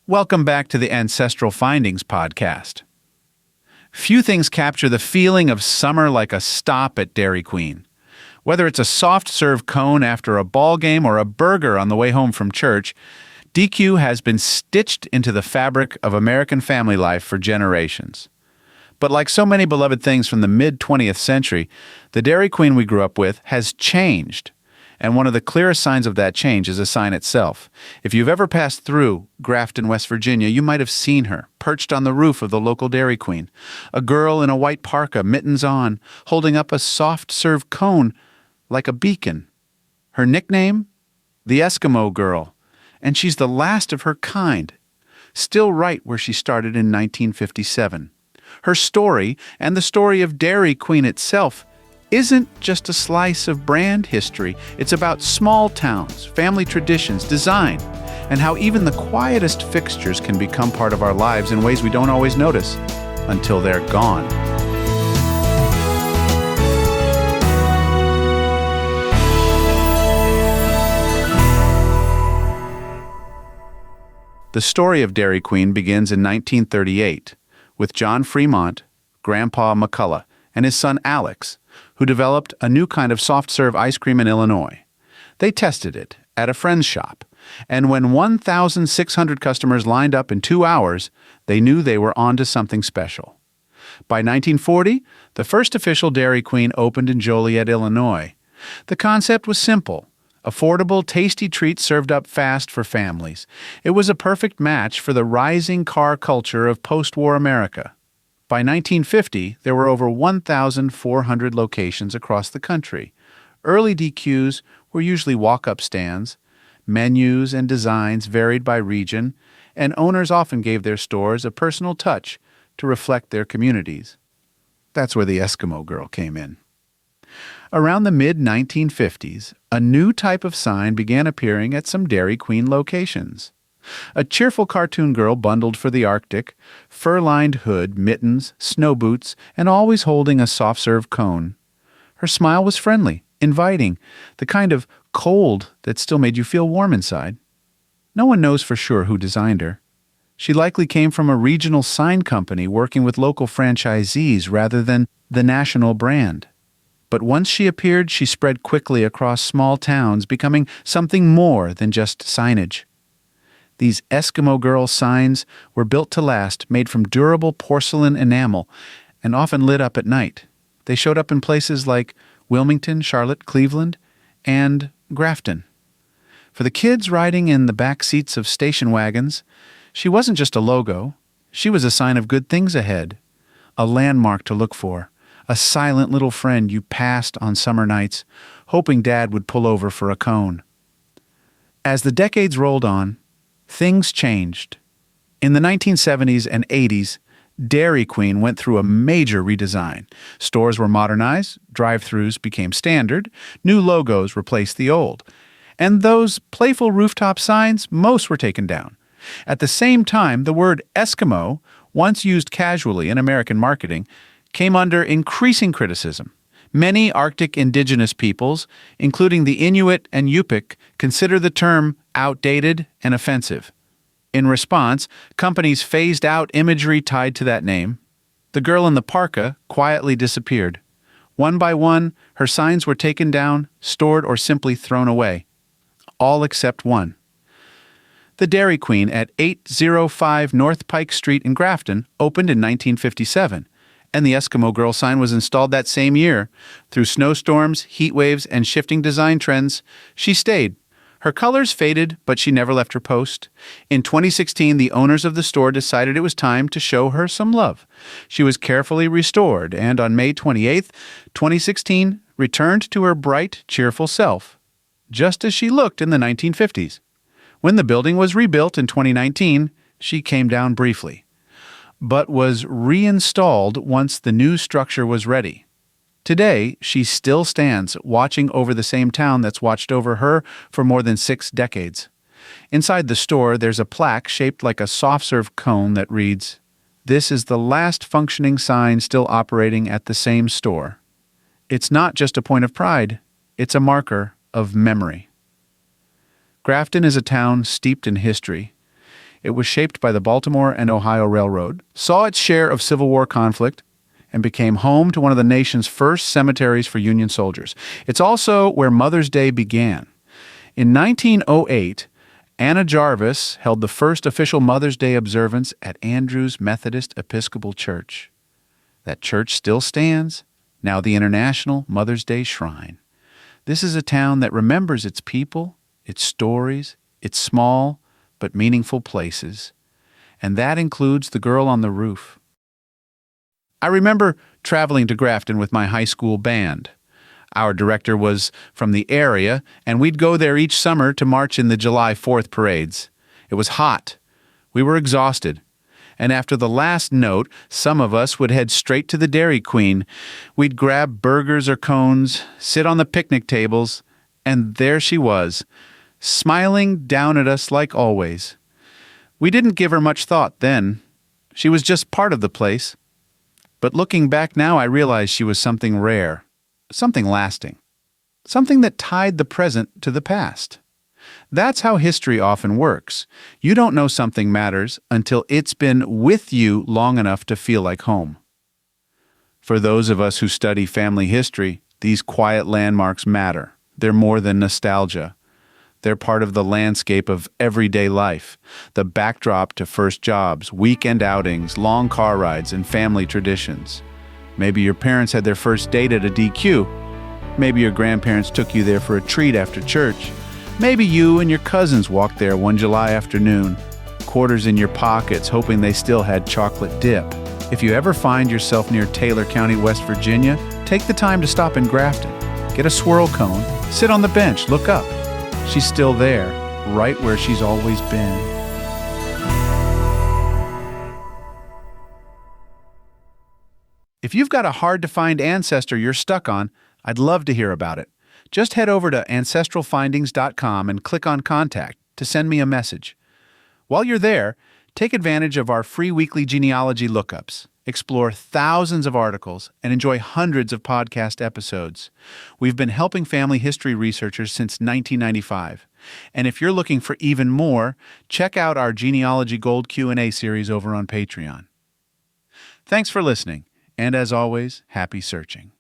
Welcome back to the Ancestral Findings podcast. Few things capture the feeling of summer like a stop at Dairy Queen. Whether it's a soft-serve cone after a ball game or a burger on the way home from church, DQ has been stitched into the fabric of American family life for generations. But like so many beloved things from the mid-20th century, the Dairy Queen we grew up with has changed. And one of the clearest signs of that change is a sign itself. If you've ever passed through Grafton, West Virginia, you might have seen her, perched on the roof of the local Dairy Queen. A girl in a white parka, mittens on, holding up a soft-serve cone like a beacon. Her nickname? The Eskimo Girl. And she's the last of her kind, still right where she started in 1957. Her story, and the story of Dairy Queen itself, isn't just a slice of brand history. It's about small towns, family traditions, design, and how even the quietest fixtures can become part of our lives in ways we don't always notice until they're gone. The story of Dairy Queen begins in 1938 with John Fremont, Grandpa McCullough, and his son Alex, who developed a new kind of soft-serve ice cream in Illinois. They tested it at a friend's shop, and when 1,600 customers lined up in 2 hours, they knew they were onto something special. By 1940, the first official Dairy Queen opened in Joliet, Illinois. The concept was simple. Affordable, tasty treats served up fast for families. It was a perfect match for the rising car culture of post-war America. By 1950, there were over 1,400 locations across the country. Early DQs were usually walk-up stands. Menus and designs varied by region, and owners often gave their stores a personal touch to reflect their communities. That's where the Eskimo Girl came in. Around the mid-1950s, a new type of sign began appearing at some Dairy Queen locations. A cheerful cartoon girl bundled for the Arctic, fur-lined hood, mittens, snow boots, and always holding a soft-serve cone. Her smile was friendly, inviting, the kind of cold that still made you feel warm inside. No one knows for sure who designed her. She likely came from a regional sign company working with local franchisees rather than the national brand. But once she appeared, she spread quickly across small towns, becoming something more than just signage. These Eskimo Girl signs were built to last, made from durable porcelain enamel, and often lit up at night. They showed up in places like Wilmington, Charlotte, Cleveland, and Grafton. For the kids riding in the back seats of station wagons, she wasn't just a logo. She was a sign of good things ahead, a landmark to look for, a silent little friend you passed on summer nights, hoping Dad would pull over for a cone. As the decades rolled on, things changed. In the 1970s and 80s, Dairy Queen went through a major redesign. Stores were modernized, drive-thrus became standard, new logos replaced the old. And those playful rooftop signs, most were taken down. At the same time, the word Eskimo, once used casually in American marketing, came under increasing criticism. Many Arctic indigenous peoples, including the Inuit and Yupik, consider the term outdated and offensive. In response, companies phased out imagery tied to that name. The girl in the parka quietly disappeared. One by one, her signs were taken down, stored, or simply thrown away. All except one. The Dairy Queen at 805 North Pike Street in Grafton opened in 1957. And the Eskimo Girl sign was installed that same year. Through snowstorms, heat waves, and shifting design trends, she stayed. Her colors faded, but she never left her post. In 2016, the owners of the store decided it was time to show her some love. She was carefully restored, and on May 28, 2016, returned to her bright, cheerful self, just as she looked in the 1950s. When the building was rebuilt in 2019, she came down briefly, but was reinstalled once the new structure was ready. Today, she still stands, watching over the same town that's watched over her for more than 6 decades. Inside the store, there's a plaque shaped like a soft-serve cone that reads, "This is the last functioning sign still operating at the same store." It's not just a point of pride, it's a marker of memory. Grafton is a town steeped in history. It was shaped by the Baltimore and Ohio Railroad, saw its share of Civil War conflict, and became home to one of the nation's first cemeteries for Union soldiers. It's also where Mother's Day began. In 1908, Anna Jarvis held the first official Mother's Day observance at Andrews Methodist Episcopal Church. That church still stands, now the International Mother's Day Shrine. This is a town that remembers its people, its stories, its small but meaningful places. And that includes the girl on the roof. I remember traveling to Grafton with my high school band. Our director was from the area, and we'd go there each summer to march in the July 4th parades. It was hot. We were exhausted. And after the last note, some of us would head straight to the Dairy Queen. We'd grab burgers or cones, sit on the picnic tables, and there she was, smiling down at us like always. We didn't give her much thought then. She was just part of the place. But looking back now, I realize she was something rare, something lasting, something that tied the present to the past. That's how history often works. You don't know something matters until it's been with you long enough to feel like home. For those of us who study family history, these quiet landmarks matter. They're more than nostalgia. They're part of the landscape of everyday life, the backdrop to first jobs, weekend outings, long car rides, and family traditions. Maybe your parents had their first date at a DQ. Maybe your grandparents took you there for a treat after church. Maybe you and your cousins walked there one July afternoon, quarters in your pockets, hoping they still had chocolate dip. If you ever find yourself near Taylor County, West Virginia, take the time to stop in Grafton. Get a swirl cone, sit on the bench, look up. She's still there, right where she's always been. If you've got a hard-to-find ancestor you're stuck on, I'd love to hear about it. Just head over to ancestralfindings.com and click on Contact to send me a message. While you're there, take advantage of our free weekly genealogy lookups. Explore thousands of articles and enjoy hundreds of podcast episodes. We've been helping family history researchers since 1995. And if you're looking for even more, check out our Genealogy Gold Q&A series over on Patreon. Thanks for listening, and as always, happy searching.